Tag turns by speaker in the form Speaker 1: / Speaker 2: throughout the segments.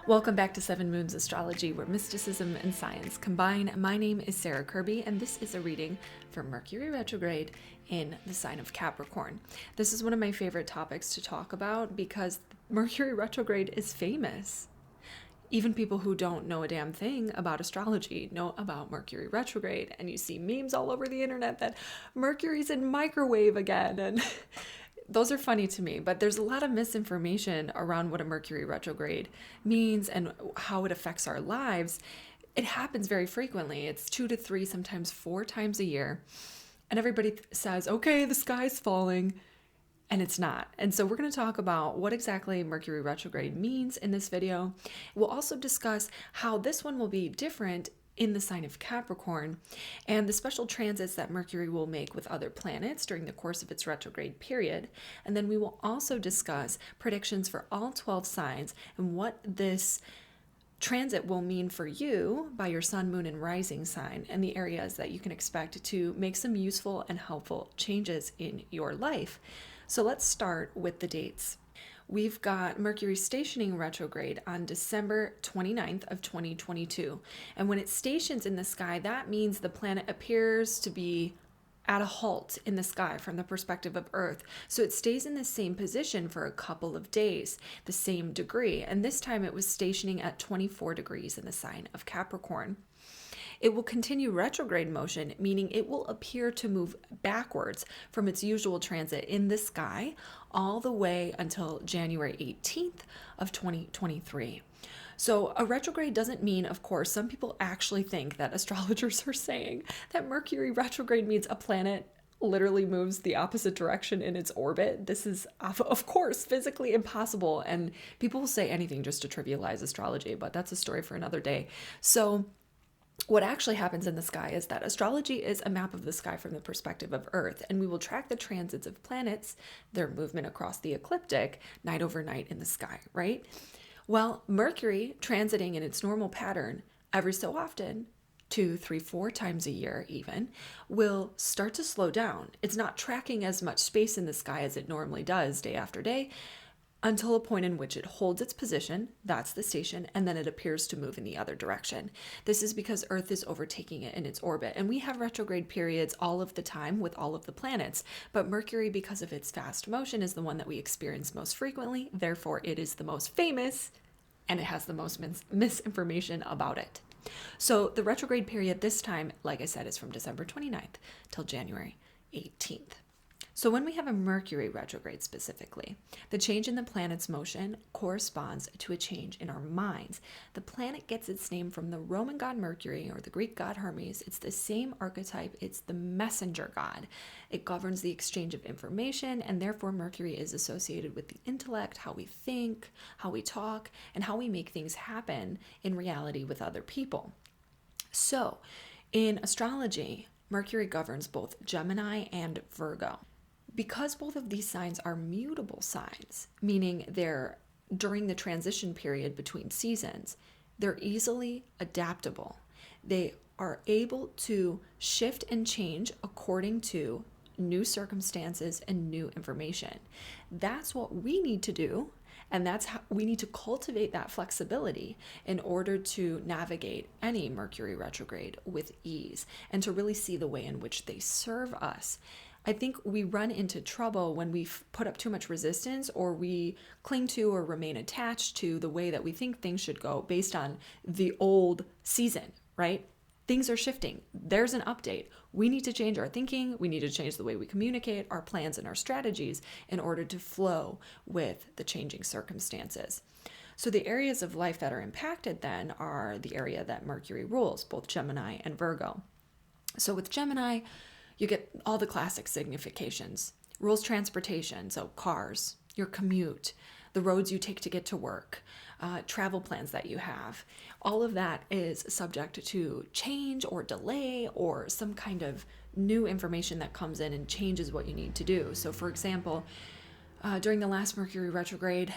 Speaker 1: Welcome back to Seven Moons Astrology, where mysticism and science combine. My name is Sarah Kirby, and this is a reading for Mercury Retrograde in the sign of Capricorn. This is one of my favorite topics to talk about because Mercury Retrograde is famous. Even people who don't know a damn thing about astrology know about Mercury Retrograde, and you see memes all over the internet that Mercury's in microwave again, and those are funny to me, but there's a lot of misinformation around what a Mercury retrograde means and how it affects our lives. It happens very frequently. It's 2 to 3, sometimes 4 times a year. And everybody says, okay, the sky's falling, and it's not. And so we're going to talk about what exactly Mercury retrograde means in this video. We'll also discuss how this one will be different in the sign of Capricorn, and the special transits that Mercury will make with other planets during the course of its retrograde period. And then we will also discuss predictions for all 12 signs and what this transit will mean for you by your sun, moon, and rising sign, and the areas that you can expect to make some useful and helpful changes in your life. So let's start with the dates. We've got Mercury stationing retrograde on December 29th of 2022. And when it stations in the sky, that means the planet appears to be at a halt in the sky from the perspective of Earth. So it stays in the same position for a couple of days, the same degree. And this time it was stationing at 24 degrees in the sign of Capricorn. It will continue retrograde motion, meaning it will appear to move backwards from its usual transit in the sky all the way until January 18th of 2023. So a retrograde doesn't mean, of course, some people actually think that astrologers are saying that Mercury retrograde means a planet literally moves the opposite direction in its orbit. This is, of course, physically impossible, and people will say anything just to trivialize astrology, but that's a story for another day. So what actually happens in the sky is that astrology is a map of the sky from the perspective of Earth, and we will track the transits of planets, their movement across the ecliptic, night over night in the sky, right? Well, Mercury transiting in its normal pattern every so often, 2, 3, 4 times a year even, will start to slow down. It's not tracking as much space in the sky as it normally does day after day, until a point in which it holds its position, that's the station, and then it appears to move in the other direction. This is because Earth is overtaking it in its orbit, and we have retrograde periods all of the time with all of the planets, but Mercury, because of its fast motion, is the one that we experience most frequently, therefore it is the most famous, and it has the most misinformation about it. So the retrograde period this time, like I said, is from December 29th till January 18th. So when we have a Mercury retrograde specifically, the change in the planet's motion corresponds to a change in our minds. The planet gets its name from the Roman god Mercury or the Greek god Hermes. It's the same archetype. It's the messenger god. It governs the exchange of information, and therefore Mercury is associated with the intellect, how we think, how we talk, and how we make things happen in reality with other people. So in astrology, Mercury governs both Gemini and Virgo. Because both of these signs are mutable signs, meaning they're during the transition period between seasons, they're easily adaptable. They are able to shift and change according to new circumstances and new information. That's what we need to do, and that's how we need to cultivate that flexibility in order to navigate any Mercury retrograde with ease and to really see the way in which they serve us. I think we run into trouble when we put up too much resistance, or we cling to or remain attached to the way that we think things should go based on the old season, right? Things are shifting. There's an update. We need to change our thinking. We need to change the way we communicate, our plans and our strategies in order to flow with the changing circumstances. So the areas of life that are impacted then are the area that Mercury rules, both Gemini and Virgo. So with Gemini, you get all the classic significations. Rules transportation, so cars, your commute, the roads you take to get to work, travel plans that you have. All of that is subject to change or delay or some kind of new information that comes in and changes what you need to do. So for example, during the last Mercury retrograde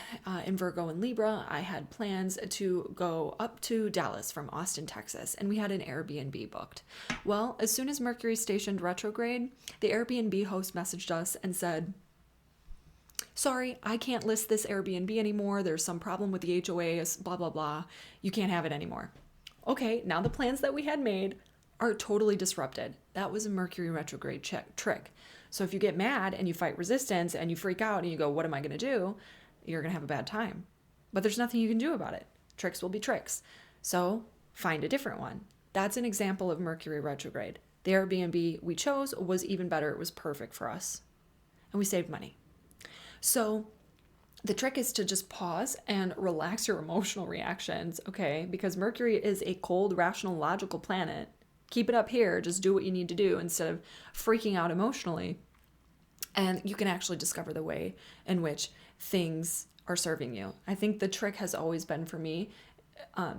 Speaker 1: in Virgo and Libra, I had plans to go up to Dallas from Austin, Texas, and we had an Airbnb booked. Well, as soon as Mercury stationed retrograde, the Airbnb host messaged us and said, sorry, I can't list this Airbnb anymore. There's some problem with the HOAs, blah, blah, blah. You can't have it anymore. Okay, now the plans that we had made are totally disrupted. That was a Mercury retrograde trick. So if you get mad and you fight resistance and you freak out and you go, what am I going to do? You're going to have a bad time. But there's nothing you can do about it. Tricks will be tricks. So find a different one. That's an example of Mercury retrograde. The Airbnb we chose was even better. It was perfect for us. And we saved money. So the trick is to just pause and relax your emotional reactions, okay? Because Mercury is a cold, rational, logical planet. Keep it up here. Just do what you need to do instead of freaking out emotionally. And you can actually discover the way in which things are serving you. I think the trick has always been for me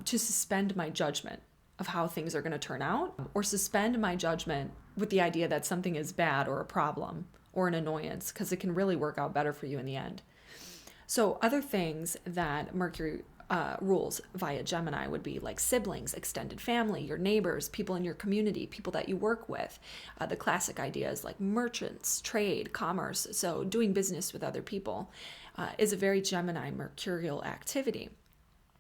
Speaker 1: to suspend my judgment of how things are going to turn out, or suspend my judgment with the idea that something is bad or a problem or an annoyance, because it can really work out better for you in the end. So other things that Mercury rules via Gemini would be like siblings, extended family, your neighbors, people in your community, people that you work with. The classic ideas like merchants, trade, commerce. So doing business with other people is a very Gemini mercurial activity.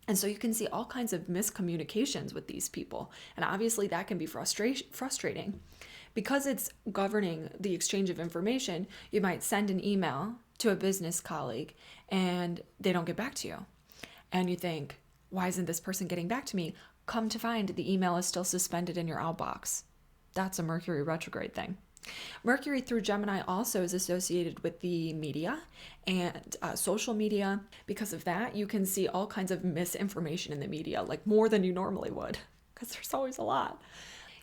Speaker 1: And so you can see all kinds of miscommunications with these people. And obviously that can be frustrating. Because it's governing the exchange of information, you might send an email to a business colleague and they don't get back to you. And you think, why isn't this person getting back to me? Come to find the email is still suspended in your outbox. That's a Mercury retrograde thing. Mercury through Gemini also is associated with the media and social media. Because of that, you can see all kinds of misinformation in the media, like more than you normally would, because there's always a lot.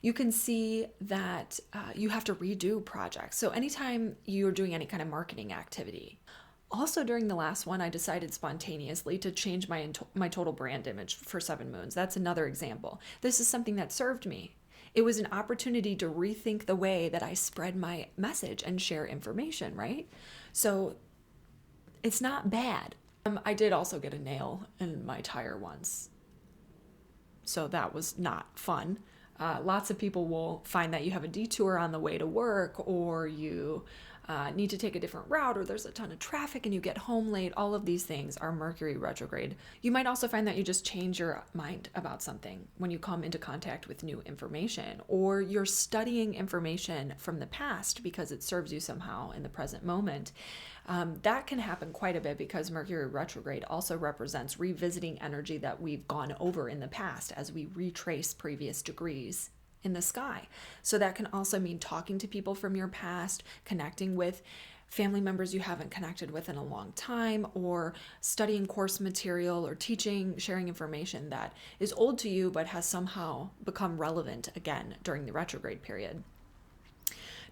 Speaker 1: You can see that you have to redo projects. So anytime you're doing any kind of marketing activity. Also during the last one, I decided spontaneously to change my total brand image for 7 moons. That's another example. This is something that served me. It was an opportunity to rethink the way that I spread my message and share information, right? So it's not bad. I did also get a nail in my tire once. So that was not fun. Lots of people will find that you have a detour on the way to work, or you need to take a different route, or there's a ton of traffic and you get home late. All of these things are Mercury retrograde. You might also find that you just change your mind about something when you come into contact with new information, or you're studying information from the past because it serves you somehow in the present moment. That can happen quite a bit because Mercury retrograde also represents revisiting energy that we've gone over in the past as we retrace previous degrees in the sky. So that can also mean talking to people from your past, connecting with family members you haven't connected with in a long time, or studying course material or teaching, sharing information that is old to you but has somehow become relevant again during the retrograde period.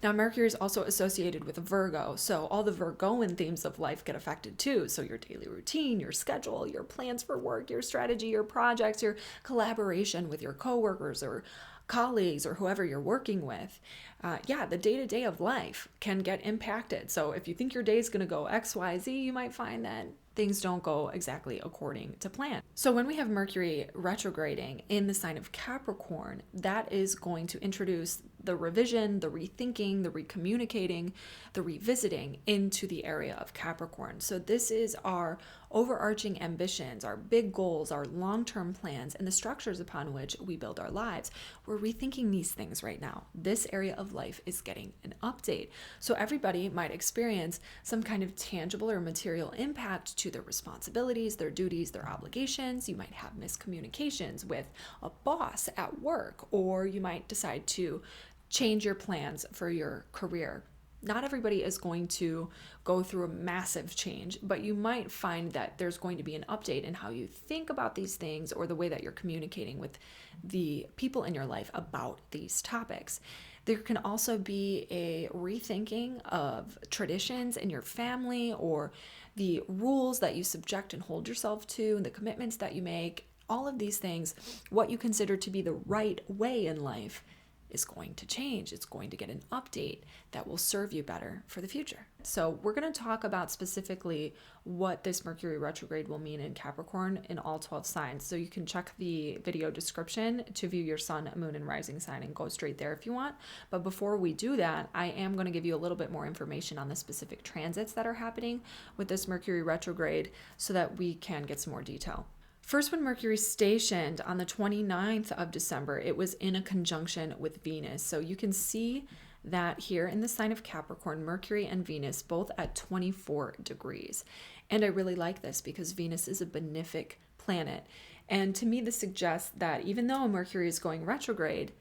Speaker 1: Now, Mercury is also associated with Virgo, so all the Virgoan themes of life get affected too. So your daily routine, your schedule, your plans for work, your strategy, your projects, your collaboration with your coworkers or colleagues or whoever you're working with. The day-to-day of life can get impacted. So if you think your day is going to go X, Y, Z, you might find that things don't go exactly according to plan. So when we have Mercury retrograding in the sign of Capricorn, that is going to introduce the revision, the rethinking, the recommunicating, the revisiting into the area of Capricorn. So this is our overarching ambitions, our big goals, our long-term plans, and the structures upon which we build our lives. We're rethinking these things right now. This area of life is getting an update. So everybody might experience some kind of tangible or material impact to their responsibilities, their duties, their obligations. You might have miscommunications with a boss at work, or you might decide to change your plans for your career. Not everybody is going to go through a massive change, but you might find that there's going to be an update in how you think about these things, or the way that you're communicating with the people in your life about these topics. There can also be a rethinking of traditions in your family, or the rules that you subject and hold yourself to, and the commitments that you make. All of these things, what you consider to be the right way in life, is going to change. It's going to get an update that will serve you better for the future. So we're going to talk about specifically what this Mercury retrograde will mean in Capricorn in all 12 signs. So you can check the video description to view your sun, moon, and rising sign and go straight there if you want. But before we do that, I am going to give you a little bit more information on the specific transits that are happening with this Mercury retrograde so that we can get some more detail. First, when Mercury stationed on the 29th of December, it was in a conjunction with Venus. So you can see that here in the sign of Capricorn, Mercury and Venus both at 24 degrees. And I really like this because Venus is a benefic planet. And to me, this suggests that even though Mercury is going retrograde,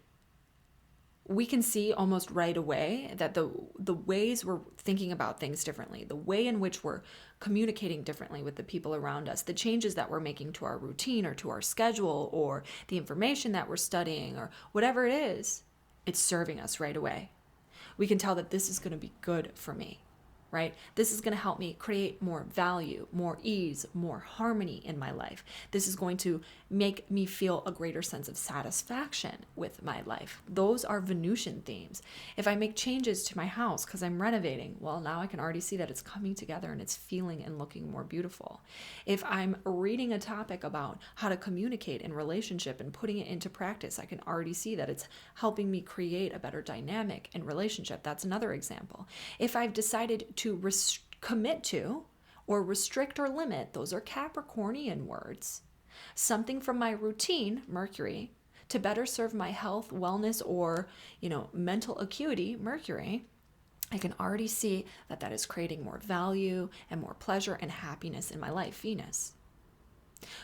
Speaker 1: we can see almost right away that the ways we're thinking about things differently, the way in which we're communicating differently with the people around us, the changes that we're making to our routine or to our schedule or the information that we're studying or whatever it is, it's serving us right away. We can tell that this is going to be good for me, right? This is going to help me create more value, more ease, more harmony in my life. This is going to make me feel a greater sense of satisfaction with my life. Those are Venusian themes. If I make changes to my house because I'm renovating, well, now I can already see that it's coming together and it's feeling and looking more beautiful. If I'm reading a topic about how to communicate in relationship and putting it into practice, I can already see that it's helping me create a better dynamic in relationship. That's another example. If I've decided to commit to or restrict or limit, those are Capricornian words, something from my routine, Mercury, to better serve my health, wellness, or, mental acuity, Mercury, I can already see that that is creating more value and more pleasure and happiness in my life, Venus.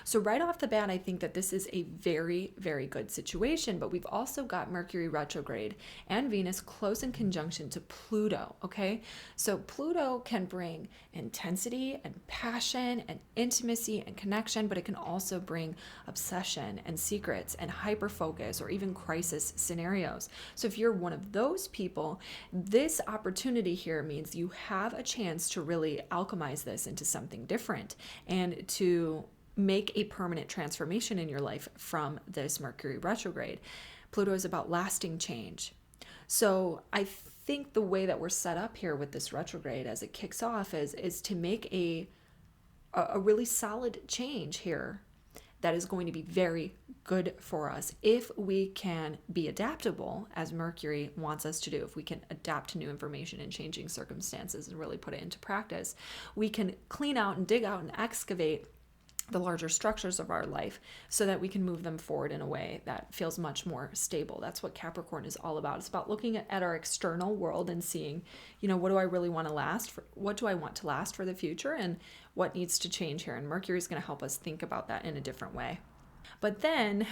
Speaker 1: So right off the bat, I think that this is a very, very good situation, but we've also got Mercury retrograde and Venus close in conjunction to Pluto, okay? So Pluto can bring intensity and passion and intimacy and connection, but it can also bring obsession and secrets and hyperfocus or even crisis scenarios. So if you're one of those people, this opportunity here means you have a chance to really alchemize this into something different and to make a permanent transformation in your life from this Mercury retrograde. Pluto is about lasting change. So I think the way that we're set up here with this retrograde as it kicks off is to make a really solid change here that is going to be very good for us if we can be adaptable, as Mercury wants us to do. If we can adapt to new information and changing circumstances and really put it into practice, we can clean out and dig out and excavate the larger structures of our life so that we can move them forward in a way that feels much more stable. That's what Capricorn is all about. It's about looking at our external world and seeing, what do I really want to last for? What do I want to last for the future? And what needs to change here? And Mercury is going to help us think about that in a different way. But then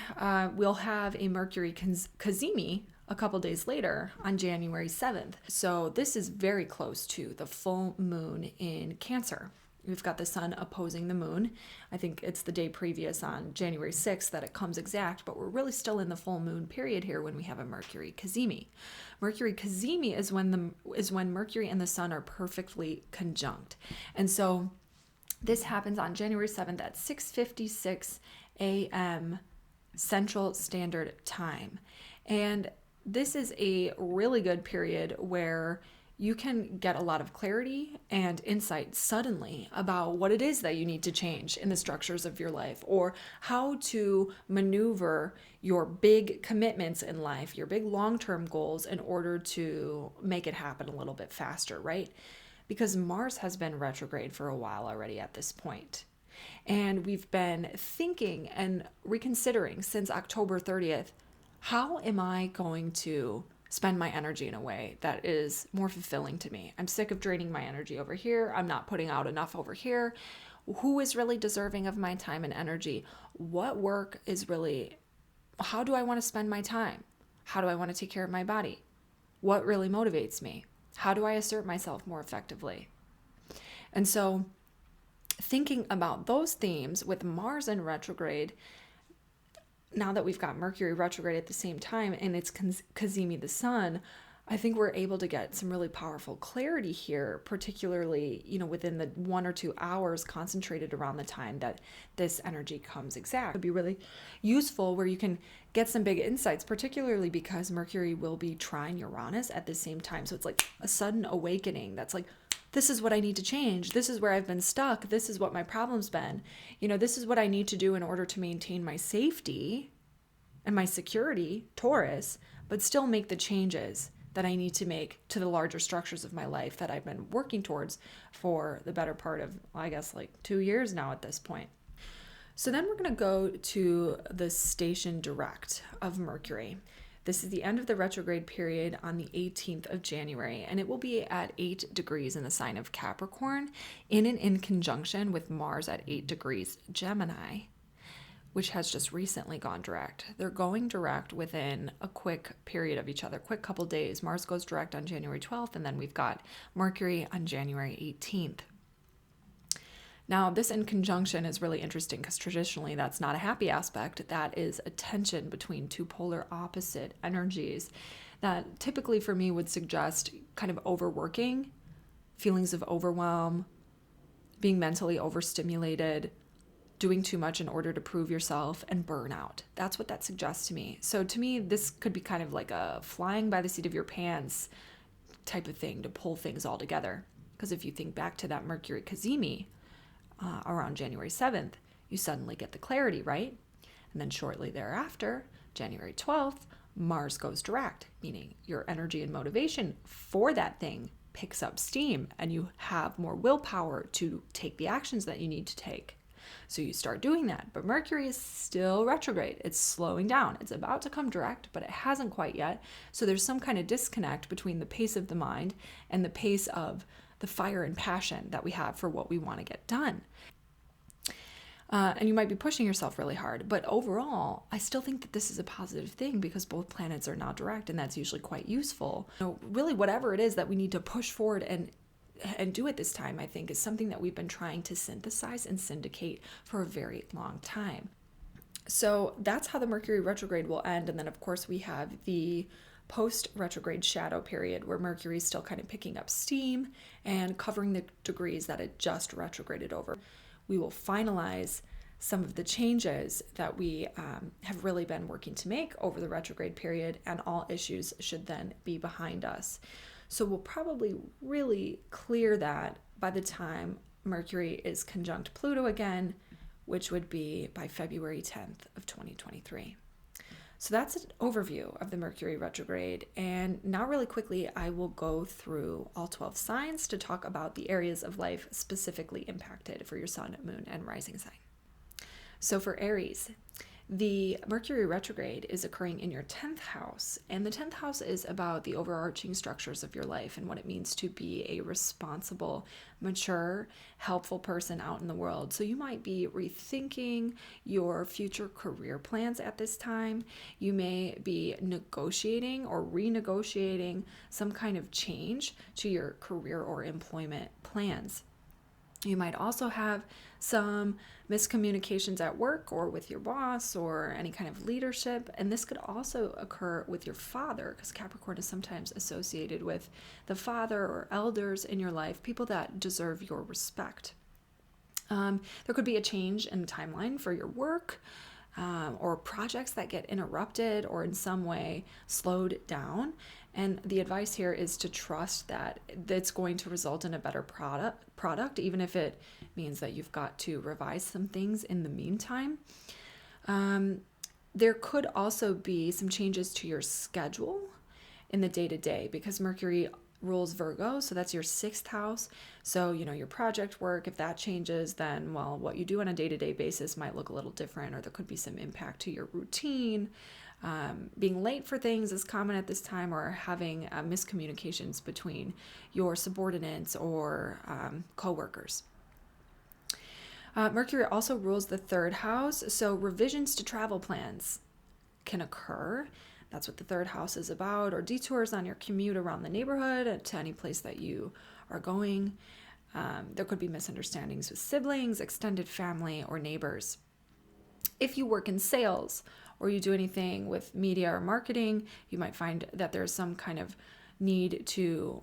Speaker 1: we'll have a Mercury Cazimi a couple days later on January 7th. So this is very close to the full moon in Cancer. We've got the sun opposing the moon. I think it's the day previous on January 6th that it comes exact, but we're really still in the full moon period here when we have a Mercury Cazimi. Mercury Cazimi is when Mercury and the sun are perfectly conjunct. And so this happens on January 7th at 6:56 a.m. Central Standard Time. And this is a really good period where you can get a lot of clarity and insight suddenly about what it is that you need to change in the structures of your life, or how to maneuver your big commitments in life, your big long-term goals, in order to make it happen a little bit faster, right? Because Mars has been retrograde for a while already at this point. And we've been thinking and reconsidering since October 30th, how am I going to spend my energy in a way that is more fulfilling to me? I'm sick of draining my energy over here. I'm not putting out enough over here. Who is really deserving of my time and energy? What work is really, how do I want to spend my time? How do I want to take care of my body? What really motivates me? How do I assert myself more effectively? And so thinking about those themes with Mars in retrograde, now that we've got Mercury retrograde at the same time and it's Cazimi the sun, I think we're able to get some really powerful clarity here, particularly, within the 1 or 2 hours concentrated around the time that this energy comes exact. It would be really useful where you can get some big insights, particularly because Mercury will be trine Uranus at the same time. So it's like a sudden awakening that's like, this is what I need to change. This is where I've been stuck. This is what my problem's been. This is what I need to do in order to maintain my safety and my security, Taurus, but still make the changes that I need to make to the larger structures of my life that I've been working towards for the better part of, I guess, like 2 years now at this point. So then we're going to go to the station direct of Mercury. This is the end of the retrograde period on the 18th of January, and it will be at 8 degrees in the sign of Capricorn, in conjunction with Mars at 8 degrees Gemini, which has just recently gone direct. They're going direct within a quick period of each other, quick couple days. Mars goes direct on January 12th, and then we've got Mercury on January 18th. Now, this in conjunction is really interesting because traditionally that's not a happy aspect. That is a tension between two polar opposite energies that typically for me would suggest kind of overworking, feelings of overwhelm, being mentally overstimulated, doing too much in order to prove yourself, and burnout. That's what that suggests to me. So to me, this could be kind of like a flying by the seat of your pants type of thing to pull things all together. Because if you think back to that Mercury Cazimi around January 7th, you suddenly get the clarity, right? And then shortly thereafter, January 12th, Mars goes direct, meaning your energy and motivation for that thing picks up steam and you have more willpower to take the actions that you need to take. So you start doing that, but Mercury is still retrograde. It's slowing down. It's about to come direct, but it hasn't quite yet. So there's some kind of disconnect between the pace of the mind and the pace of the fire and passion that we have for what we want to get done. And you might be pushing yourself really hard, but overall, I still think that this is a positive thing because both planets are now direct, and that's usually quite useful. Really, whatever it is that we need to push forward and do at this time, I think, is something that we've been trying to synthesize and syndicate for a very long time. So that's how the Mercury retrograde will end. And then, of course, we have the post-retrograde shadow period where Mercury is still kind of picking up steam and covering the degrees that it just retrograded over. We will finalize some of the changes that we have really been working to make over the retrograde period, and all issues should then be behind us. So we'll probably really clear that by the time Mercury is conjunct Pluto again, which would be by February 10th of 2023. So that's an overview of the Mercury retrograde. And now really quickly, I will go through all 12 signs to talk about the areas of life specifically impacted for your sun, moon, and rising sign. So for Aries, the Mercury retrograde is occurring in your 10th house, and the 10th house is about the overarching structures of your life and what it means to be a responsible, mature, helpful person out in the world. So you might be rethinking your future career plans at this time. You may be negotiating or renegotiating some kind of change to your career or employment plans. You might also have some miscommunications at work or with your boss or any kind of leadership. And this could also occur with your father, because Capricorn is sometimes associated with the father or elders in your life, people that deserve your respect. There could be a change in the timeline for your work or projects that get interrupted or in some way slowed down. And the advice here is to trust that it's going to result in a better product, even if it means that you've got to revise some things in the meantime. There could also be some changes to your schedule in the day-to-day because Mercury rules Virgo, so that's your 6th house. So, your project work, if that changes, then, well, what you do on a day-to-day basis might look a little different, or there could be some impact to your routine. Being late for things is common at this time, or having miscommunications between your subordinates or coworkers. Mercury also rules the 3rd house, so revisions to travel plans can occur. That's what the 3rd house is about, or detours on your commute around the neighborhood to any place that you are going. There could be misunderstandings with siblings, extended family, or neighbors. If you work in sales or you do anything with media or marketing, you might find that there's some kind of need to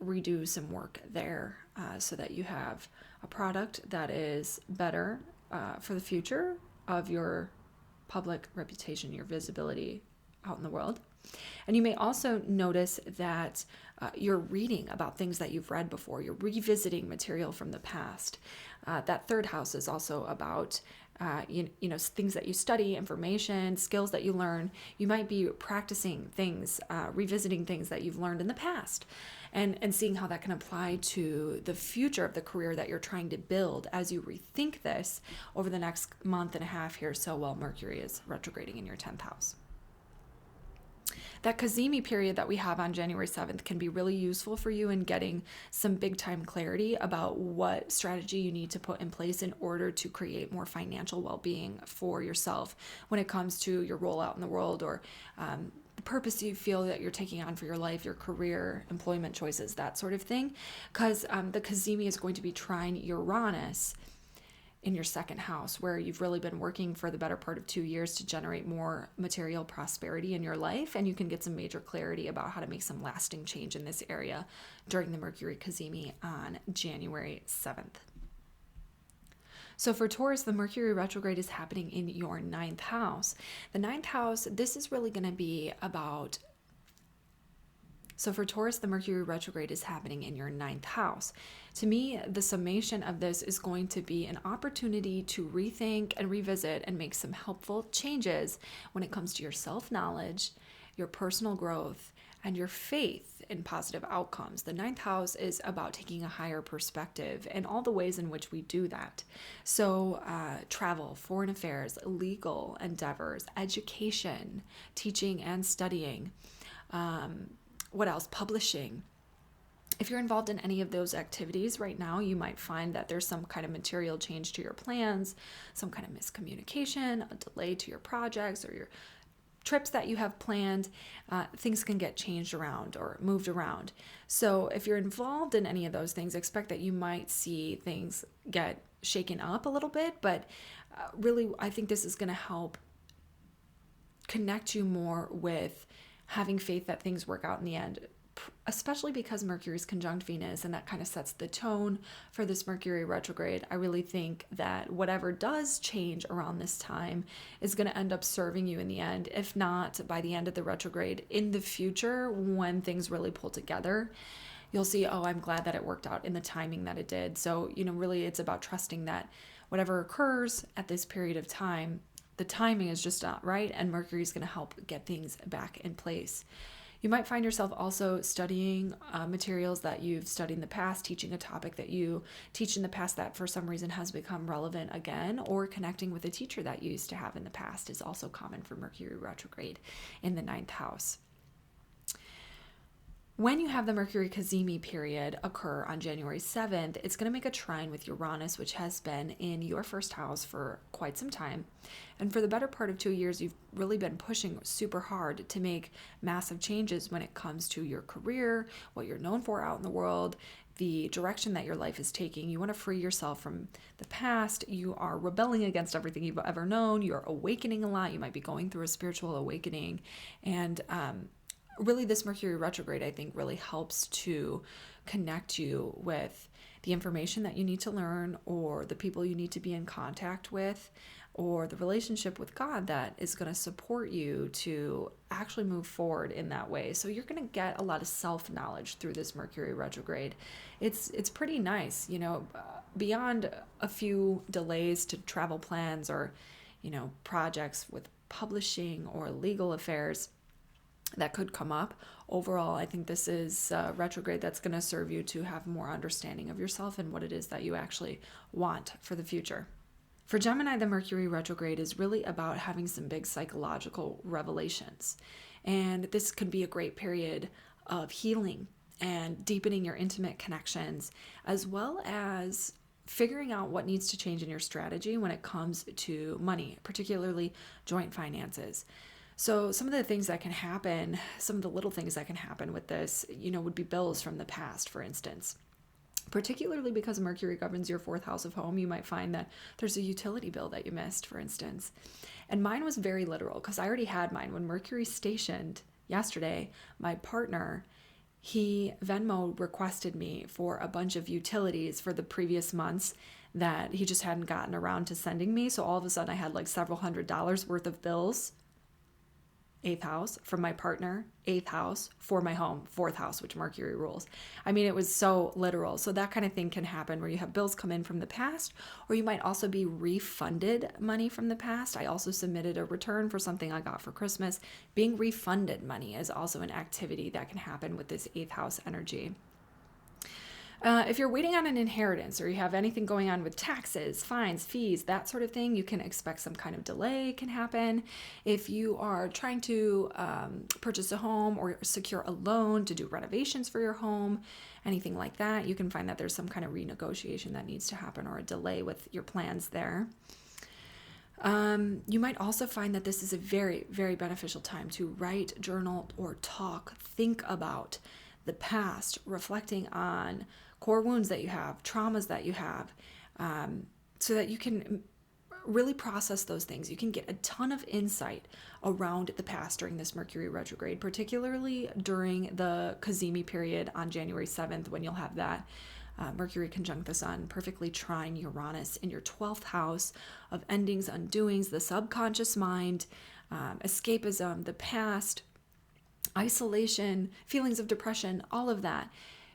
Speaker 1: redo some work there so that you have a product that is better for the future of your public reputation, your visibility out in the world. And you may also notice that you're reading about things that you've read before. You're revisiting material from the past. That third house is also about things that you study, information, skills that you learn. You might be practicing things, revisiting things that you've learned in the past, and seeing how that can apply to the future of the career that you're trying to build as you rethink this over the next month and a half here, so while Mercury is retrograding in your 10th house. That Cazimi period that we have on January 7th can be really useful for you in getting some big time clarity about what strategy you need to put in place in order to create more financial well-being for yourself when it comes to your role out in the world, or the purpose you feel that you're taking on for your life, your career, employment choices, that sort of thing. Because the Cazimi is going to be trine Uranus in your second house, where you've really been working for the better part of 2 years to generate more material prosperity in your life, and you can get some major clarity about how to make some lasting change in this area during the Mercury Cazimi on January 7th. So for Taurus, the Mercury retrograde is happening in your 9th house. The 9th house, this is really going to be about So for Taurus, the Mercury retrograde is happening in your 9th house. To me, the summation of this is going to be an opportunity to rethink and revisit and make some helpful changes when it comes to your self-knowledge, your personal growth, and your faith in positive outcomes. The 9th house is about taking a higher perspective and all the ways in which we do that. So travel, foreign affairs, legal endeavors, education, teaching and studying, what else? Publishing. If you're involved in any of those activities right now, you might find that there's some kind of material change to your plans, some kind of miscommunication, a delay to your projects or your trips that you have planned. Things can get changed around or moved around. So if you're involved in any of those things, expect that you might see things get shaken up a little bit, but really, I think this is going to help connect you more with having faith that things work out in the end, especially because Mercury is conjunct Venus, and that kind of sets the tone for this Mercury retrograde. I really think that whatever does change around this time is going to end up serving you in the end, if not by the end of the retrograde. In the future, when things really pull together, you'll see, oh, I'm glad that it worked out in the timing that it did. So, really it's about trusting that whatever occurs at this period of time, the timing is just not right, and Mercury is going to help get things back in place. You might find yourself also studying materials that you've studied in the past, teaching a topic that you teach in the past that for some reason has become relevant again, or connecting with a teacher that you used to have in the past is also common for Mercury retrograde in the 9th house. When you have the Mercury Cazimi period occur on January 7th, it's going to make a trine with Uranus, which has been in your first house for quite some time. And for the better part of 2 years, you've really been pushing super hard to make massive changes when it comes to your career, what you're known for out in the world, the direction that your life is taking. You want to free yourself from the past. You are rebelling against everything you've ever known. You're awakening a lot. You might be going through a spiritual awakening. And really, this Mercury retrograde, I think, really helps to connect you with the information that you need to learn, or the people you need to be in contact with, or the relationship with God that is going to support you to actually move forward in that way. So you're going to get a lot of self-knowledge through this Mercury retrograde. It's pretty nice, beyond a few delays to travel plans or, projects with publishing or legal affairs that could come up. Overall, I think this is a retrograde that's going to serve you to have more understanding of yourself and what it is that you actually want for the future. For Gemini, the Mercury retrograde is really about having some big psychological revelations. And this could be a great period of healing and deepening your intimate connections, as well as figuring out what needs to change in your strategy when it comes to money, particularly joint finances. So some of the things that can happen, some of the little things that can happen with this, would be bills from the past, for instance. Particularly because Mercury governs your 4th house of home, you might find that there's a utility bill that you missed, for instance. And mine was very literal because I already had mine. When Mercury stationed yesterday, my partner, he Venmo requested me for a bunch of utilities for the previous months that he just hadn't gotten around to sending me. So all of a sudden I had like several $100s worth of bills. 8th house from my partner, 8th house for my home, 4th house, which Mercury rules. I mean, it was so literal. So that kind of thing can happen where you have bills come in from the past, or you might also be refunded money from the past. I also submitted a return for something I got for Christmas. Being refunded money is also an activity that can happen with this 8th house energy. If you're waiting on an inheritance or you have anything going on with taxes, fines, fees, that sort of thing, you can expect some kind of delay can happen. If you are trying to purchase a home or secure a loan to do renovations for your home, anything like that, you can find that there's some kind of renegotiation that needs to happen or a delay with your plans there. You might also find that this is a very, very beneficial time to write, journal, or talk, think about the past, reflecting on core wounds that you have, traumas that you have, so that you can really process those things. You can get a ton of insight around the past during this Mercury retrograde, particularly during the Cazimi period on January 7th, when you'll have that Mercury conjunct the Sun, perfectly trine Uranus in your 12th house of endings, undoings, the subconscious mind, escapism, the past, isolation, feelings of depression, all of that.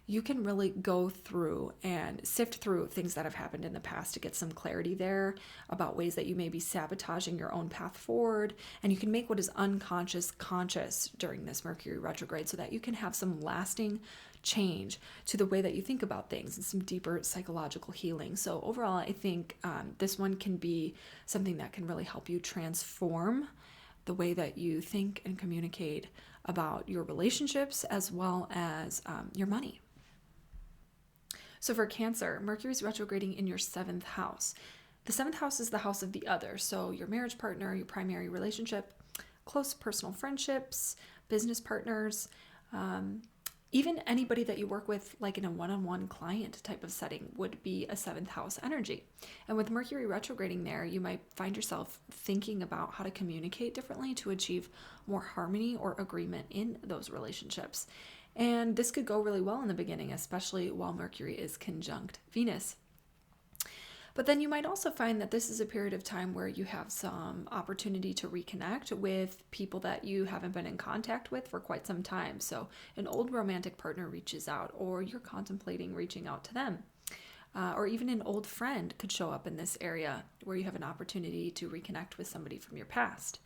Speaker 1: You can really go through and sift through things that have happened in the past to get some clarity there about ways that you may be sabotaging your own path forward. And you can make what is unconscious conscious during this Mercury retrograde so that you can have some lasting change to the way that you think about things and some deeper psychological healing. So overall, I think this one can be something that can really help you transform the way that you think and communicate about your relationships as well as your money. So for Cancer, Mercury is retrograding in your 7th house. The 7th house is the house of the other. So your marriage partner, your primary relationship, close personal friendships, business partners, even anybody that you work with, like in a one-on-one client type of setting, would be a 7th house energy. And with Mercury retrograding there, you might find yourself thinking about how to communicate differently to achieve more harmony or agreement in those relationships. And this could go really well in the beginning, especially while Mercury is conjunct Venus. But then you might also find that this is a period of time where you have some opportunity to reconnect with people that you haven't been in contact with for quite some time. So an old romantic partner reaches out, or you're contemplating reaching out to them. Or even an old friend could show up in this area where you have an opportunity to reconnect with somebody from your past.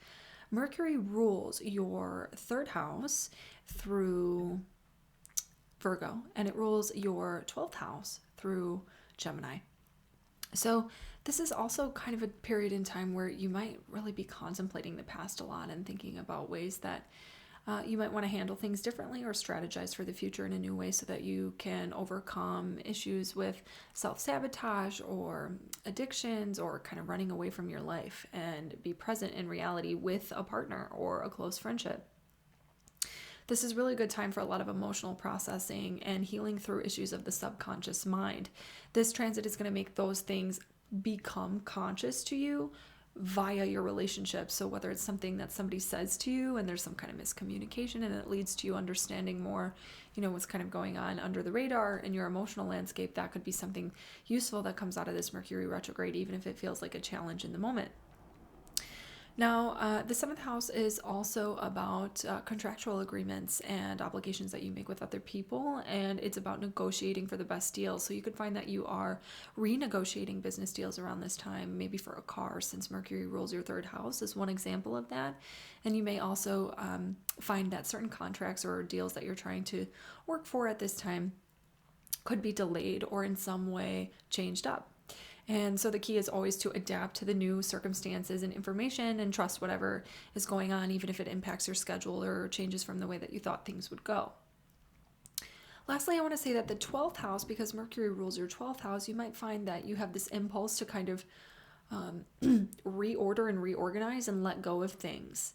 Speaker 1: Mercury rules your 3rd house through Virgo, and it rules your 12th house through Gemini. So this is also kind of a period in time where you might really be contemplating the past a lot and thinking about ways that you might want to handle things differently or strategize for the future in a new way so that you can overcome issues with self-sabotage or addictions or kind of running away from your life and be present in reality with a partner or a close friendship. This is really a good time for a lot of emotional processing and healing through issues of the subconscious mind. This transit is going to make those things become conscious to you via your relationship. So whether it's something that somebody says to you and there's some kind of miscommunication and it leads to you understanding more, what's kind of going on under the radar in your emotional landscape, that could be something useful that comes out of this Mercury retrograde, even if it feels like a challenge in the moment. Now, the 7th house is also about contractual agreements and obligations that you make with other people, and it's about negotiating for the best deal. So you could find that you are renegotiating business deals around this time, maybe for a car, since Mercury rules your 3rd house is one example of that. And you may also find that certain contracts or deals that you're trying to work for at this time could be delayed or in some way changed up. And so the key is always to adapt to the new circumstances and information and trust whatever is going on, even if it impacts your schedule or changes from the way that you thought things would go. Lastly, I want to say that the 12th house, because Mercury rules your 12th house, you might find that you have this impulse to kind of reorder and reorganize and let go of things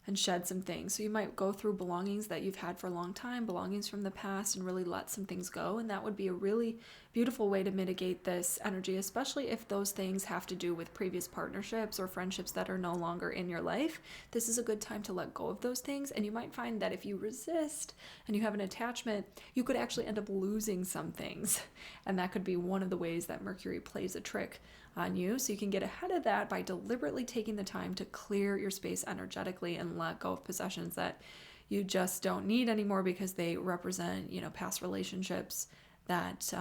Speaker 1: and shed some things. So you might go through belongings that you've had for a long time, belongings from the past, and really let some things go. And that would be a really beautiful way to mitigate this energy, especially if those things have to do with previous partnerships or friendships that are no longer in your life. This is a good time to let go of those things. And you might find that if you resist and you have an attachment, you could actually end up losing some things. And that could be one of the ways that Mercury plays a trick on you. So you can get ahead of that by deliberately taking the time to clear your space energetically and let go of possessions that you just don't need anymore because they represent, past relationships that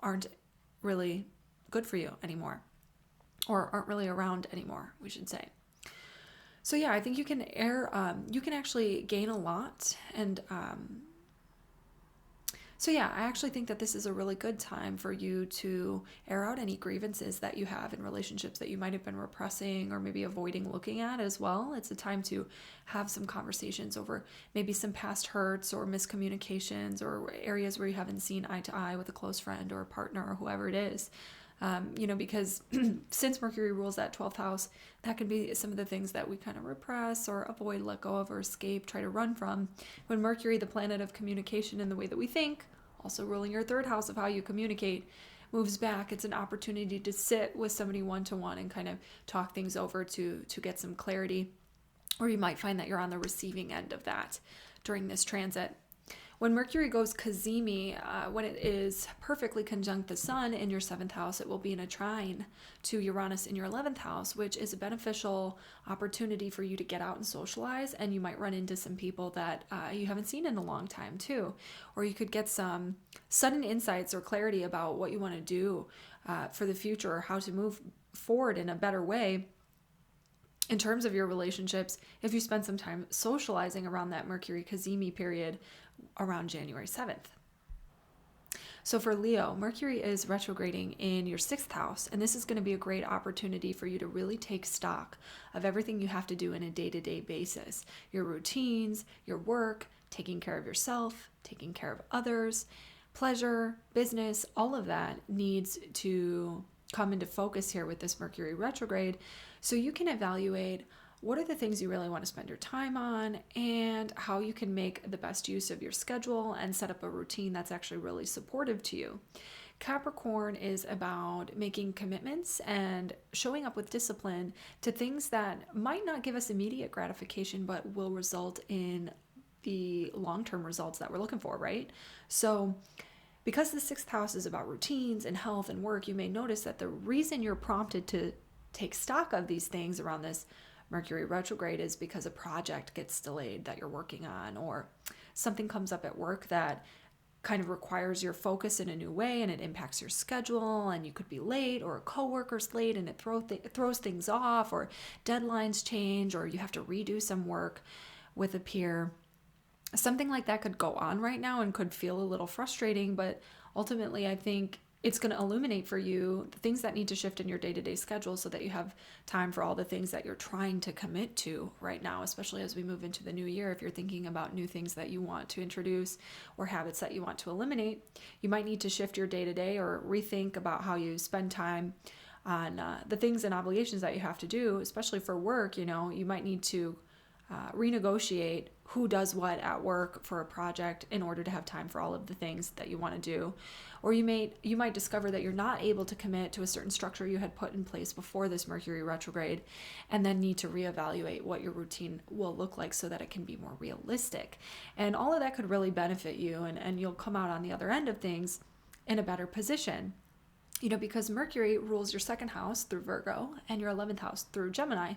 Speaker 1: aren't really good for you anymore, or aren't really around anymore, we should say. So yeah, I think you can you can actually gain a lot. And so yeah, I actually think that this is a really good time for you to air out any grievances that you have in relationships that you might have been repressing or maybe avoiding looking at as well. It's a time to have some conversations over maybe some past hurts or miscommunications or areas where you haven't seen eye to eye with a close friend or a partner or whoever it is. Because since Mercury rules that 12th house, that can be some of the things that we kind of repress or avoid, let go of, or escape, try to run from. When Mercury, the planet of communication and the way that we think, also ruling your 3rd house of how you communicate, moves back, it's an opportunity to sit with somebody one-to-one and kind of talk things over to get some clarity. Or you might find that you're on the receiving end of that during this transit. When Mercury goes Cazimi, when it is perfectly conjunct the sun in your 7th house, it will be in a trine to Uranus in your 11th house, which is a beneficial opportunity for you to get out and socialize. And you might run into some people that you haven't seen in a long time too. Or you could get some sudden insights or clarity about what you want to do for the future, or how to move forward in a better way in terms of your relationships if you spend some time socializing around that Mercury Cazimi period around January 7th. So for Leo, Mercury is retrograding in your 6th house, and this is going to be a great opportunity for you to really take stock of everything you have to do in a day-to-day basis. Your routines, your work, taking care of yourself, taking care of others, pleasure, business, all of that needs to come into focus here with this Mercury retrograde, so you can evaluate what are the things you really want to spend your time on and how you can make the best use of your schedule and set up a routine that's actually really supportive to you. Capricorn is about making commitments and showing up with discipline to things that might not give us immediate gratification, but will result in the long-term results that we're looking for, right? So because the 6th house is about routines and health and work, you may notice that the reason you're prompted to take stock of these things around this Mercury retrograde is because a project gets delayed that you're working on, or something comes up at work that kind of requires your focus in a new way and it impacts your schedule, and you could be late, or a coworker's late and it throws things off, or deadlines change, or you have to redo some work with a peer. Something like that could go on right now and could feel a little frustrating, but ultimately I think it's going to illuminate for you the things that need to shift in your day-to-day schedule so that you have time for all the things that you're trying to commit to right now, especially as we move into the new year. If you're thinking about new things that you want to introduce or habits that you want to eliminate, you might need to shift your day-to-day or rethink about how you spend time on the things and obligations that you have to do, especially for work. You might need to renegotiate who does what at work for a project in order to have time for all of the things that you want to do. Or you might discover that you're not able to commit to a certain structure you had put in place before this Mercury retrograde, and then need to reevaluate what your routine will look like so that it can be more realistic. And all of that could really benefit you, and you'll come out on the other end of things in a better position. Because Mercury rules your 2nd house through Virgo and your 11th house through Gemini.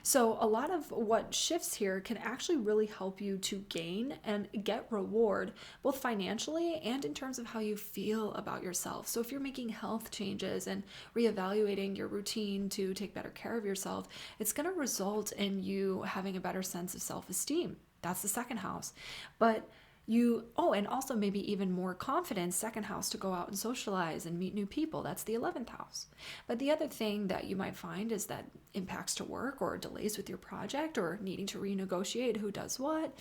Speaker 1: So a lot of what shifts here can actually really help you to gain and get reward, both financially and in terms of how you feel about yourself. So if you're making health changes and reevaluating your routine to take better care of yourself, it's going to result in you having a better sense of self-esteem. That's the 2nd house. But and also maybe even more confidence, 2nd house, to go out and socialize and meet new people. That's the 11th house. But the other thing that you might find is that impacts to work or delays with your project or needing to renegotiate who does what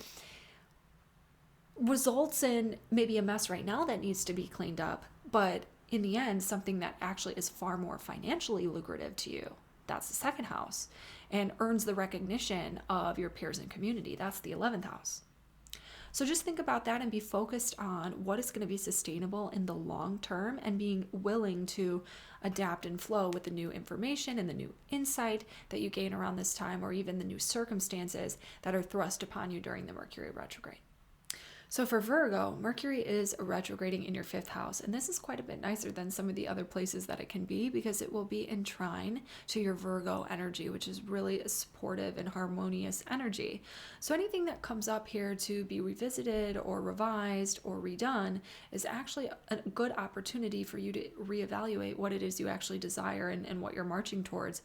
Speaker 1: results in maybe a mess right now that needs to be cleaned up. But in the end, something that actually is far more financially lucrative to you. That's the 2nd house, and earns the recognition of your peers and community. That's the 11th house. So just think about that and be focused on what is going to be sustainable in the long term, and being willing to adapt and flow with the new information and the new insight that you gain around this time, or even the new circumstances that are thrust upon you during the Mercury retrograde. So for Virgo, Mercury is retrograding in your 5th house, and this is quite a bit nicer than some of the other places that it can be, because it will be in trine to your Virgo energy, which is really a supportive and harmonious energy. So anything that comes up here to be revisited or revised or redone is actually a good opportunity for you to reevaluate what it is you actually desire and what you're marching towards.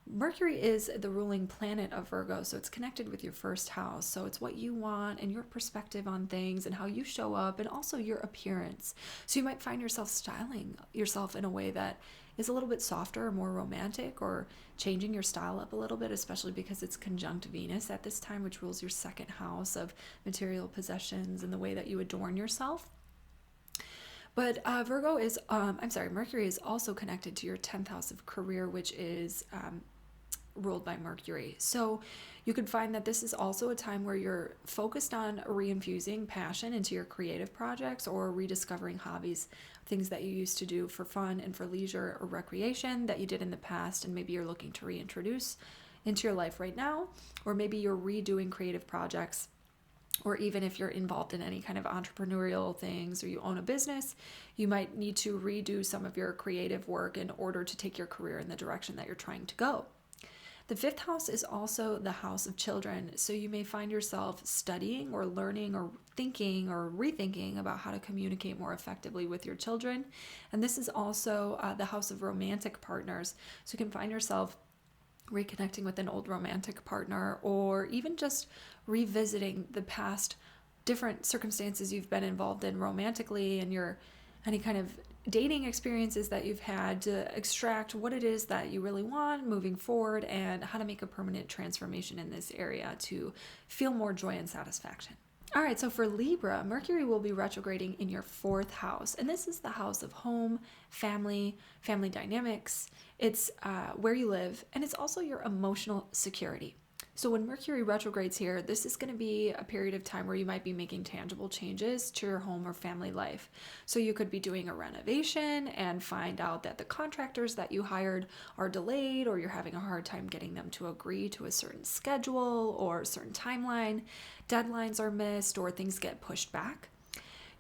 Speaker 1: Mercury is the ruling planet of Virgo, so it's connected with your 1st house. So it's what you want and your perspective on things and how you show up, and also your appearance. So you might find yourself styling yourself in a way that is a little bit softer or more romantic, or changing your style up a little bit, especially because it's conjunct Venus at this time, which rules your 2nd house of material possessions and the way that you adorn yourself. But Mercury is also connected to your 10th house of career, which is ruled by Mercury. So you could find that this is also a time where you're focused on reinfusing passion into your creative projects, or rediscovering hobbies, things that you used to do for fun and for leisure or recreation that you did in the past, and maybe you're looking to reintroduce into your life right now. Or maybe you're redoing creative projects, or even if you're involved in any kind of entrepreneurial things, or you own a business, you might need to redo some of your creative work in order to take your career in the direction that you're trying to go. The 5th house is also the house of children, so you may find yourself studying or learning or thinking or rethinking about how to communicate more effectively with your children. And this is also the house of romantic partners, so you can find yourself reconnecting with an old romantic partner, or even just revisiting the past different circumstances you've been involved in romantically, and any kind of dating experiences that you've had, to extract what it is that you really want moving forward, and how to make a permanent transformation in this area to feel more joy and satisfaction. All right, so for Libra, Mercury will be retrograding in your 4th house, and this is the house of home, family dynamics. It's where you live, and it's also your emotional security. So when Mercury retrogrades here, this is going to be a period of time where you might be making tangible changes to your home or family life. So you could be doing a renovation and find out that the contractors that you hired are delayed, or you're having a hard time getting them to agree to a certain schedule or a certain timeline. Deadlines are missed, or things get pushed back.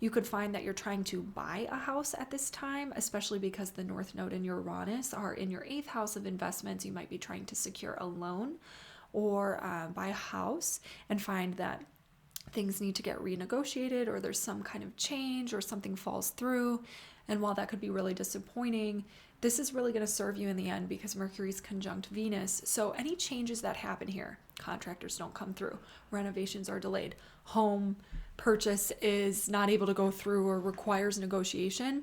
Speaker 1: You could find that you're trying to buy a house at this time, especially because the North Node and Uranus are in your 8th house of investments. You might be trying to secure a loan or buy a house, and find that things need to get renegotiated, or there's some kind of change, or something falls through. And while that could be really disappointing, this is really going to serve you in the end, because Mercury's conjunct Venus. So any changes that happen here, contractors don't come through, renovations are delayed, home purchase is not able to go through or requires negotiation,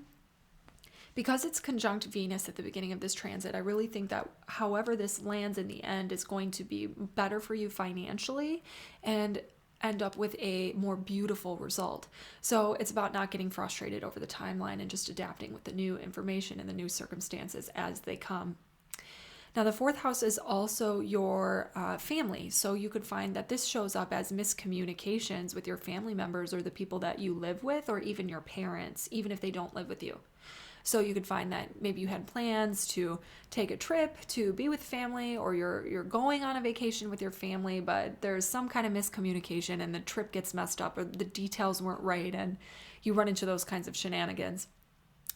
Speaker 1: because it's conjunct Venus at the beginning of this transit, I really think that however this lands in the end is going to be better for you financially, and end up with a more beautiful result. So it's about not getting frustrated over the timeline, and just adapting with the new information and the new circumstances as they come. Now, the 4th house is also your family. So you could find that this shows up as miscommunications with your family members, or the people that you live with, or even your parents, even if they don't live with you. So you could find that maybe you had plans to take a trip to be with family, or you're going on a vacation with your family, but there's some kind of miscommunication and the trip gets messed up, or the details weren't right, and you run into those kinds of shenanigans.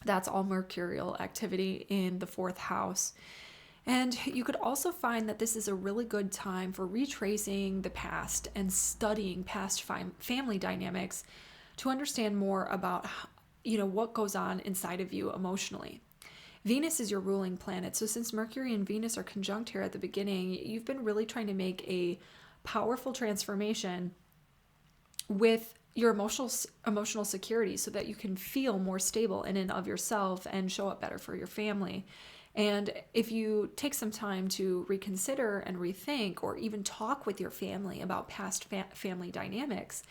Speaker 1: That's all mercurial activity in the 4th house. And you could also find that this is a really good time for retracing the past and studying past family dynamics to understand more about what goes on inside of you emotionally. Venus is your ruling planet. So since Mercury and Venus are conjunct here at the beginning, you've been really trying to make a powerful transformation with your emotional security, so that you can feel more stable in and of yourself and show up better for your family. And if you take some time to reconsider and rethink, or even talk with your family about past family dynamics,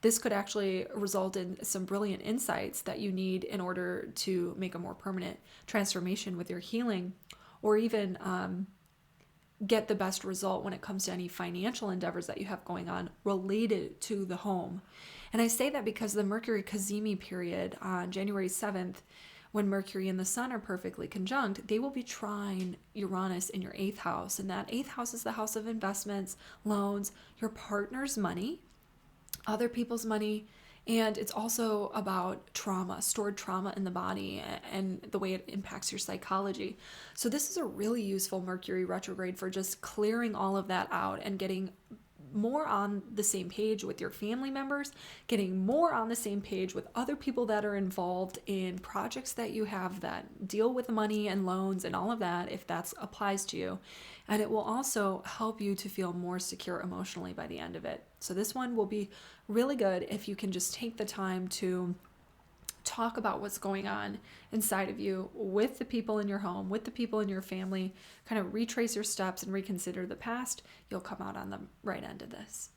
Speaker 1: this could actually result in some brilliant insights that you need in order to make a more permanent transformation with your healing, or even get the best result when it comes to any financial endeavors that you have going on related to the home. And I say that because the Mercury Cazimi period on January 7th, when Mercury and the Sun are perfectly conjunct, they will be trine Uranus in your 8th house. And that 8th house is the house of investments, loans, your partner's money, other people's money. And it's also about trauma, stored trauma in the body and the way it impacts your psychology. So this is a really useful Mercury retrograde for just clearing all of that out and getting more on the same page with your family members, getting more on the same page with other people that are involved in projects that you have that deal with money and loans and all of that, if that applies to you. And it will also help you to feel more secure emotionally by the end of it. So this one will be really good if you can just take the time to talk about what's going on inside of you with the people in your home, with the people in your family, kind of retrace your steps and reconsider the past. You'll come out on the right end of this.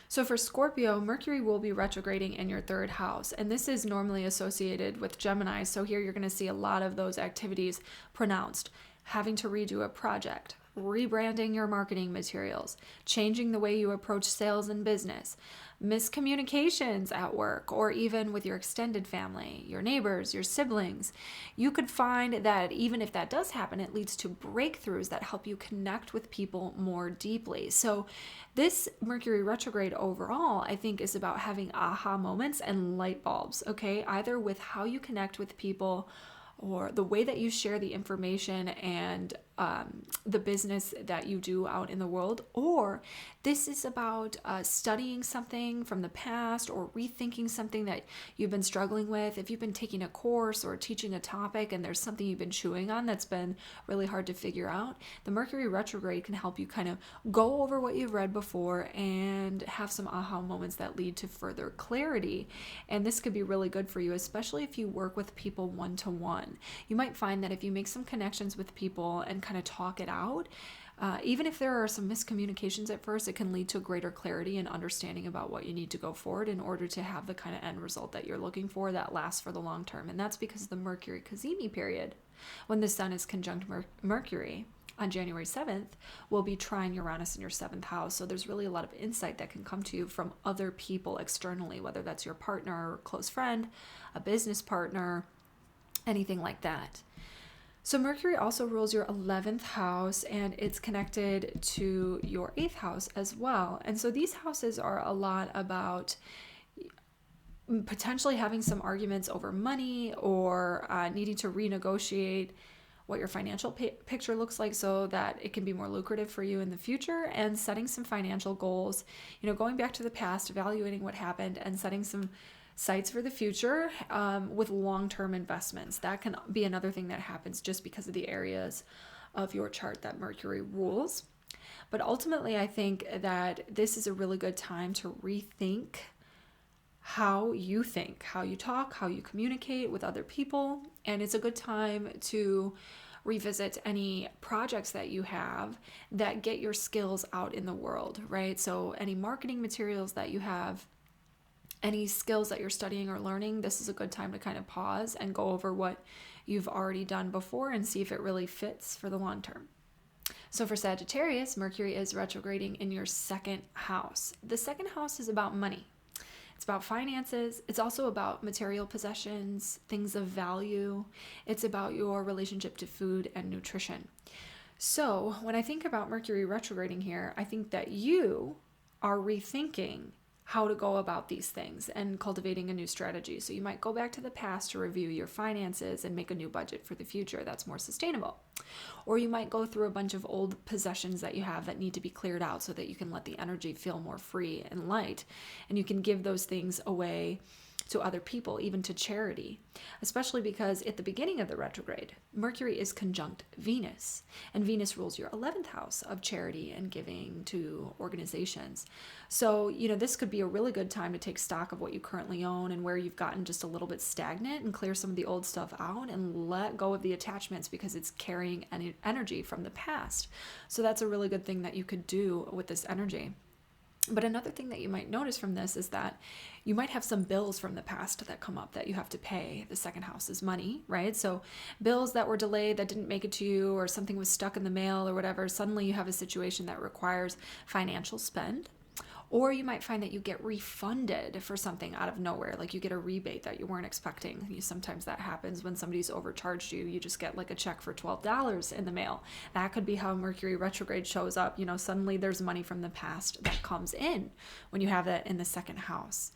Speaker 1: So for Scorpio, Mercury will be retrograding in your 3rd house, and this is normally associated with Gemini. So here you're going to see a lot of those activities pronounced. Having to redo a project, rebranding your marketing materials, changing the way you approach sales and business, miscommunications at work, or even with your extended family, your neighbors, your siblings. You could find that even if that does happen, it leads to breakthroughs that help you connect with people more deeply. So this Mercury retrograde overall, I think, is about having aha moments and light bulbs, okay? Either with how you connect with people or the way that you share the information and the business that you do out in the world, or this is about studying something from the past or rethinking something that you've been struggling with. If you've been taking a course or teaching a topic and there's something you've been chewing on that's been really hard to figure out, the Mercury retrograde can help you kind of go over what you've read before and have some aha moments that lead to further clarity. And this could be really good for you, especially if you work with people one-to-one. You might find that if you make some connections with people and kind of talk it out, even if there are some miscommunications at first, it can lead to greater clarity and understanding about what you need to go forward in order to have the kind of end result that you're looking for that lasts for the long term. And that's because of the Mercury Cazimi period, when the Sun is conjunct Mercury on January 7th, will be trine Uranus in your 7th house. So there's really a lot of insight that can come to you from other people externally, whether that's your partner or close friend, a business partner, anything like that. So Mercury also rules your 11th house, and it's connected to your 8th house as well. And so these houses are a lot about potentially having some arguments over money or needing to renegotiate what your financial picture looks like so that it can be more lucrative for you in the future, and setting some financial goals, going back to the past, evaluating what happened and setting some sites for the future with long-term investments. That can be another thing that happens just because of the areas of your chart that Mercury rules. But ultimately, I think that this is a really good time to rethink how you think, how you talk, how you communicate with other people. And it's a good time to revisit any projects that you have that get your skills out in the world, right? So any marketing materials that you have, any skills that you're studying or learning, this is a good time to kind of pause and go over what you've already done before and see if it really fits for the long term. So for Sagittarius, Mercury is retrograding in your 2nd house. The 2nd house is about money. It's about finances. It's also about material possessions, things of value. It's about your relationship to food and nutrition. So when I think about Mercury retrograding here, I think that you are rethinking how to go about these things and cultivating a new strategy. So you might go back to the past to review your finances and make a new budget for the future that's more sustainable. Or you might go through a bunch of old possessions that you have that need to be cleared out so that you can let the energy feel more free and light. And you can give those things away to other people, even to charity, especially because at the beginning of the retrograde, Mercury is conjunct Venus, and Venus rules your 11th house of charity and giving to organizations. So, this could be a really good time to take stock of what you currently own and where you've gotten just a little bit stagnant, and clear some of the old stuff out and let go of the attachments because it's carrying energy from the past. So that's a really good thing that you could do with this energy. But another thing that you might notice from this is that you might have some bills from the past that come up that you have to pay. The second house is money, right? So bills that were delayed, that didn't make it to you, or something was stuck in the mail or whatever, suddenly you have a situation that requires financial spend. Or you might find that you get refunded for something out of nowhere, like you get a rebate that you weren't expecting. Sometimes that happens when somebody's overcharged you. You just get like a check for $12 in the mail. That could be how Mercury retrograde shows up. Suddenly there's money from the past that comes in when you have that in the second house.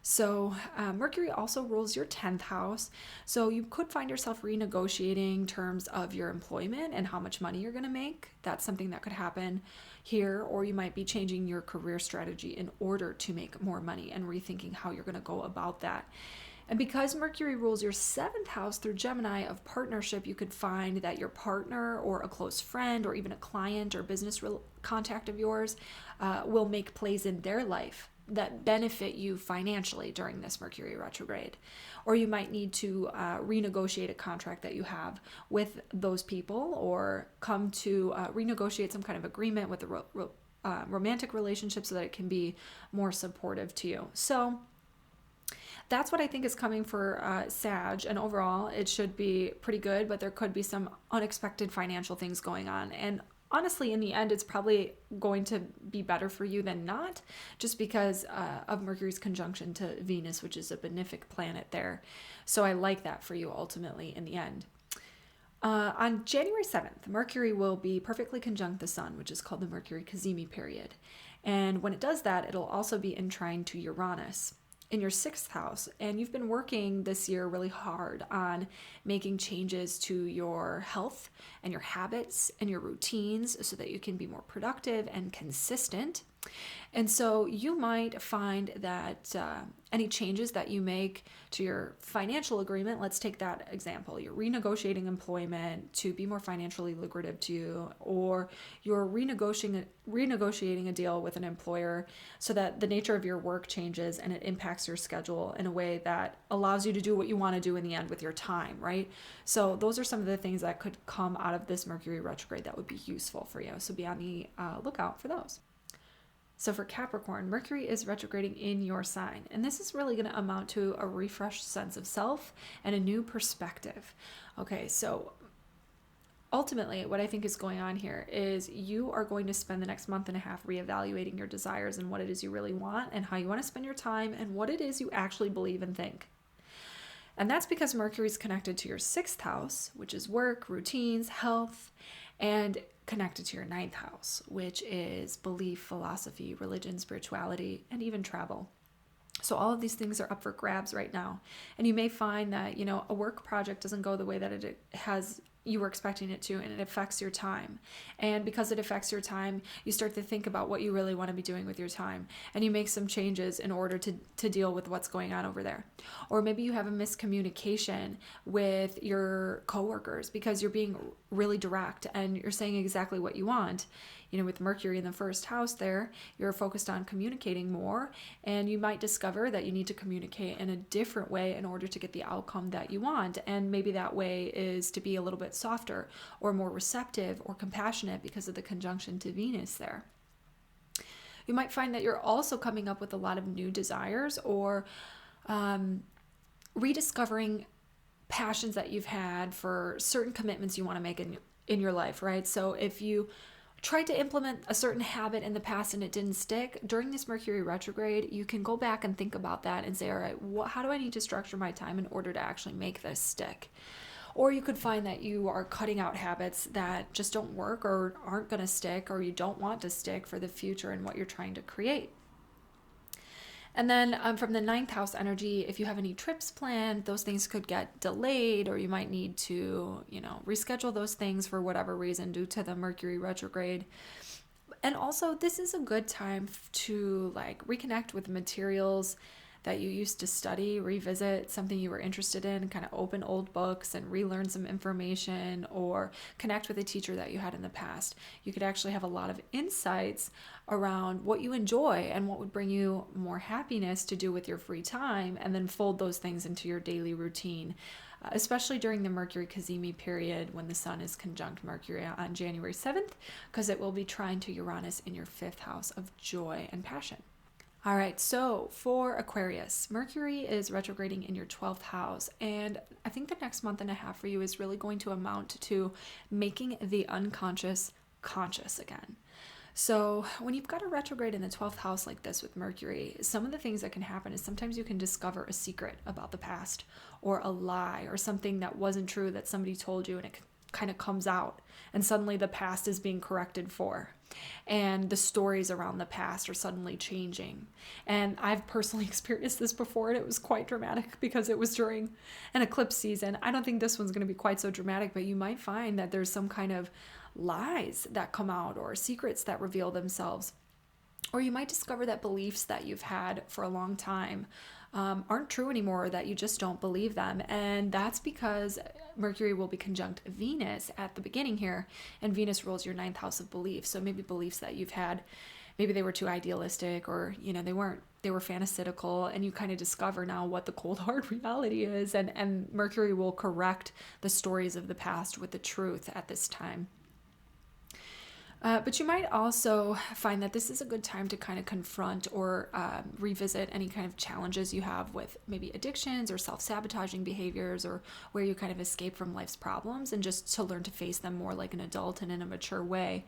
Speaker 1: So Mercury also rules your 10th house. So you could find yourself renegotiating terms of your employment and how much money you're going to make. That's something that could happen here. Or you might be changing your career strategy in order to make more money and rethinking how you're going to go about that. And because Mercury rules your 7th house through Gemini of partnership, you could find that your partner or a close friend or even a client or business contact of yours will make plays in their life that benefit you financially during this Mercury retrograde. Or you might need to renegotiate a contract that you have with those people, or come to renegotiate some kind of agreement with the romantic relationship so that it can be more supportive to you. So that's what I think is coming for Sag, and overall it should be pretty good, but there could be some unexpected financial things going on. And honestly, in the end, it's probably going to be better for you than not, just because of Mercury's conjunction to Venus, which is a benefic planet there. So I like that for you ultimately in the end. On January 7th, Mercury will be perfectly conjunct the Sun, which is called the Mercury Cazimi period. And when it does that, it'll also be in trine to Uranus in your 6th house. And you've been working this year really hard on making changes to your health and your habits and your routines so that you can be more productive and consistent. And so you might find that any changes that you make to your financial agreement, let's take that example, you're renegotiating employment to be more financially lucrative to you, or you're renegotiating a deal with an employer so that the nature of your work changes and it impacts your schedule in a way that allows you to do what you want to do in the end with your time, right? So those are some of the things that could come out of this Mercury retrograde that would be useful for you. So be on the lookout for those. So for Capricorn, Mercury is retrograding in your sign, and this is really going to amount to a refreshed sense of self and a new perspective. Okay, so ultimately what I think is going on here is you are going to spend the next month and a half reevaluating your desires and what it is you really want and how you want to spend your time and what it is you actually believe and think. And that's because Mercury is connected to your 6th house, which is work, routines, health, and connected to your 9th house, which is belief, philosophy, religion, spirituality, and even travel. So all of these things are up for grabs right now. And you may find that, a work project doesn't go the way that you were expecting it to, and it affects your time. And because it affects your time, you start to think about what you really want to be doing with your time, and you make some changes in order to deal with what's going on over there. Or maybe you have a miscommunication with your coworkers because you're being really direct and you're saying exactly what you want. With Mercury in the 1st house there, you're focused on communicating more, and you might discover that you need to communicate in a different way in order to get the outcome that you want. And maybe that way is to be a little bit softer or more receptive or compassionate because of the conjunction to Venus there. You might find that you're also coming up with a lot of new desires or rediscovering passions that you've had for certain commitments you want to make in your life, right? So if you tried to implement a certain habit in the past and it didn't stick, during this Mercury retrograde, you can go back and think about that and say, all right, how do I need to structure my time in order to actually make this stick? Or you could find that you are cutting out habits that just don't work or aren't going to stick, or you don't want to stick for the future and what you're trying to create. And then from the 9th house energy, if you have any trips planned, those things could get delayed, or you might need to, reschedule those things for whatever reason due to the Mercury retrograde. And also, this is a good time to reconnect with materials that you used to study, revisit something you were interested in, kind of open old books and relearn some information, or connect with a teacher that you had in the past. You could actually have a lot of insights around what you enjoy and what would bring you more happiness to do with your free time, and then fold those things into your daily routine especially during the Mercury Cazimi period when the Sun is conjunct Mercury on January 7th, because it will be trine to Uranus in your 5th house of joy and passion. All right, so for Aquarius, Mercury is retrograding in your 12th house, and I think the next month and a half for you is really going to amount to making the unconscious conscious again. So when you've got a retrograde in the 12th house like this with Mercury, some of the things that can happen is sometimes you can discover a secret about the past, or a lie, or something that wasn't true that somebody told you, and it kind of comes out, and suddenly the past is being corrected for, and the stories around the past are suddenly changing. And I've personally experienced this before, and it was quite dramatic because it was during an eclipse season. I don't think this one's going to be quite so dramatic, but you might find that there's some kind of lies that come out, or secrets that reveal themselves, or you might discover that beliefs that you've had for a long time aren't true anymore, or that you just don't believe them. And that's because Mercury will be conjunct Venus at the beginning here, and Venus rules your 9th house of beliefs. So maybe beliefs that you've had, maybe they were too idealistic, or they were fantastical, and you kind of discover now what the cold hard reality is, and Mercury will correct the stories of the past with the truth at this time. But you might also find that this is a good time to kind of confront or revisit any kind of challenges you have with maybe addictions or self-sabotaging behaviors, or where you kind of escape from life's problems, and just to learn to face them more like an adult and in a mature way.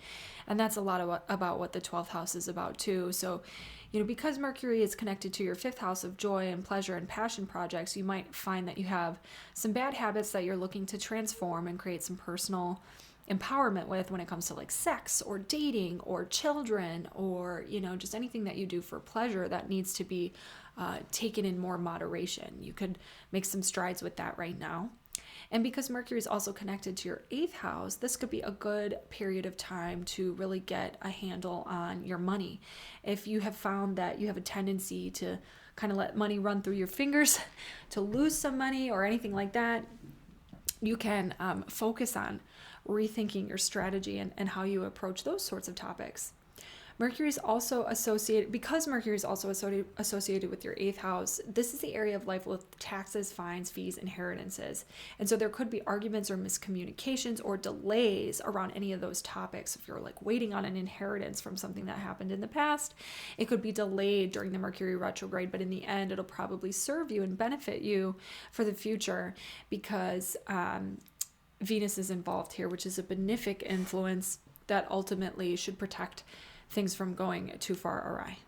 Speaker 1: And that's a lot about what the 12th house is about too. So, because Mercury is connected to your 5th house of joy and pleasure and passion projects, you might find that you have some bad habits that you're looking to transform and create some personal empowerment with, when it comes to like sex or dating or children, or just anything that you do for pleasure that needs to be taken in more moderation. You could make some strides with that right now. And because Mercury is also connected to your 8th house, this could be a good period of time to really get a handle on your money. If you have found that you have a tendency to kind of let money run through your fingers, to lose some money or anything like that, you can focus on rethinking your strategy and how you approach those sorts of topics. Mercury is also associated with your 8th house. This is the area of life with taxes, fines, fees, inheritances. And so there could be arguments or miscommunications or delays around any of those topics. If you're like waiting on an inheritance from something that happened in the past, it could be delayed during the Mercury retrograde, but in the end, it'll probably serve you and benefit you for the future, because Venus is involved here, which is a benefic influence that ultimately should protect things from going too far awry.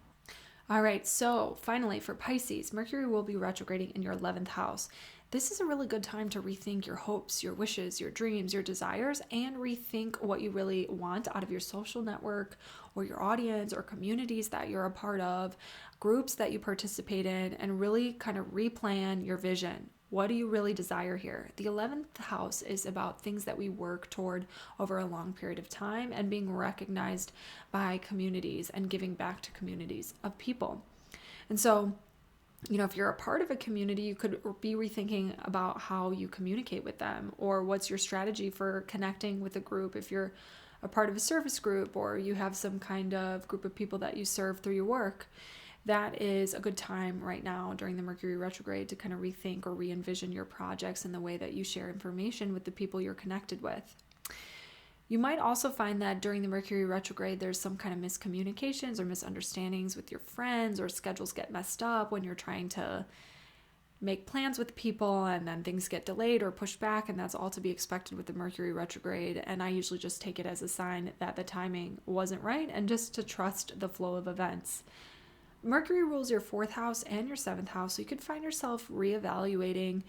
Speaker 1: All right, so finally for Pisces, Mercury will be retrograding in your 11th house. This is a really good time to rethink your hopes, your wishes, your dreams, your desires, and rethink what you really want out of your social network, or your audience, or communities that you're a part of, groups that you participate in, and really kind of replan your vision. What do you really desire here? The 11th house is about things that we work toward over a long period of time, and being recognized by communities and giving back to communities of people. And so, if you're a part of a community, you could be rethinking about how you communicate with them, or what's your strategy for connecting with a group. If you're a part of a service group, or you have some kind of group of people that you serve through your work, that is a good time right now during the Mercury retrograde to kind of rethink or re-envision your projects and the way that you share information with the people you're connected with. You might also find that during the Mercury retrograde, there's some kind of miscommunications or misunderstandings with your friends, or schedules get messed up when you're trying to make plans with people, and then things get delayed or pushed back, and that's all to be expected with the Mercury retrograde. And I usually just take it as a sign that the timing wasn't right, and just to trust the flow of events. Mercury rules your 4th house and your 7th house, so you could find yourself reevaluating,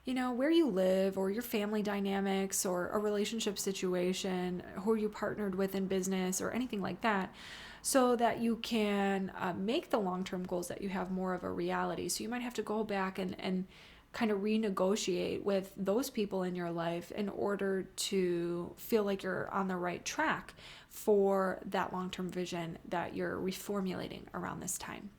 Speaker 1: where you live, or your family dynamics, or a relationship situation, who you partnered with in business, or anything like that, so that you can make the long-term goals that you have more of a reality. So you might have to go back and kind of renegotiate with those people in your life in order to feel like you're on the right track for that long-term vision that you're reformulating around this time.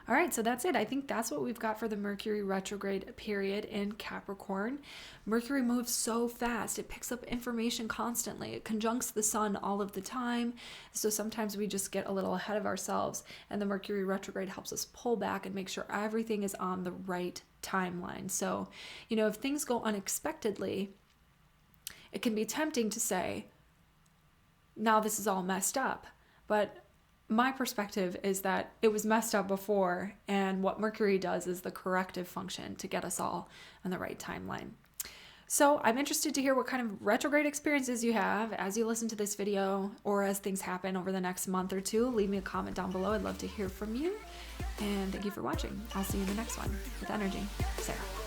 Speaker 1: All right, so that's it. I think that's what we've got for the Mercury retrograde period in Capricorn. Mercury moves so fast. It picks up information constantly. It conjuncts the sun all of the time. So sometimes we just get a little ahead of ourselves, and the Mercury retrograde helps us pull back and make sure everything is on the right timeline. So, you know, if things go unexpectedly, it can be tempting to say, now this is all messed up. But my perspective is that it was messed up before, and what Mercury does is the corrective function to get us all on the right timeline. So I'm interested to hear what kind of retrograde experiences you have as you listen to this video or as things happen over the next month or two. Leave me a comment down below. I'd love to hear from you. And thank you for watching. I'll see you in the next one with energy. Sarah.